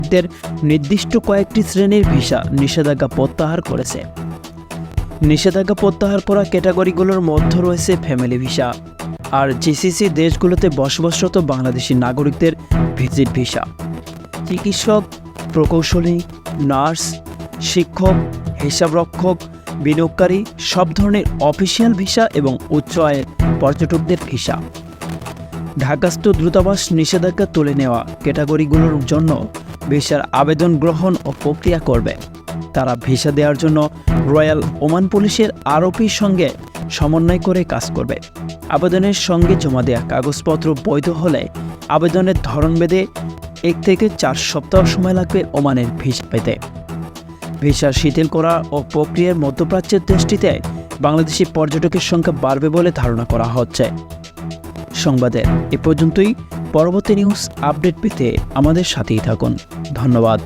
নাগরিকদের নির্দিষ্ট কয়েকটি শ্রেণীর ভিসা নিষেধাজ্ঞা প্রত্যাহার করেছে। নিষেধাজ্ঞা প্রত্যাহার করা ক্যাটাগরিগুলোর মধ্যে রয়েছে ফ্যামিলি ভিসা আর জিসিসি দেশগুলোতে বসবাসরত বাংলাদেশি নাগরিকদের ভিজিট ভিসা। চিকিৎসক, প্রকৌশলী, নার্স, শিক্ষক, হিসাবরক্ষক, বিনিয়োগকারী, সব ধরনের অফিসিয়াল ভিসা এবং উচ্চ আয়ের পর্যটকদের ভিসা। ঢাকাস্থ দূতাবাস নিষেধাজ্ঞা তুলে নেওয়া ক্যাটাগরিগুলোর জন্য ভিসার আবেদন গ্রহণ ও প্রক্রিয়া করবে। তারা ভিসা দেওয়ার জন্য রয়্যাল ওমান পুলিশের আরপির সঙ্গে সমন্বয় করে কাজ করবে। আবেদনের সঙ্গে জমা দেওয়া কাগজপত্র বৈধ হলে আবেদনের ধরন ভেদে 1 থেকে 4 সপ্তাহ সময় লাগবে ওমানের ভিসা পেতে। ভিসা শিথিল করা ও প্রক্রিয়ার মধ্যপ্রাচ্যের দেশটিতে বাংলাদেশি পর্যটকের সংখ্যা বাড়বে বলে ধারণা করা হচ্ছে। সংবাদের এ পর্যন্তই। পরবর্তী নিউজ আপডেট পেতে আমাদের সাথেই থাকুন। ধন্যবাদ।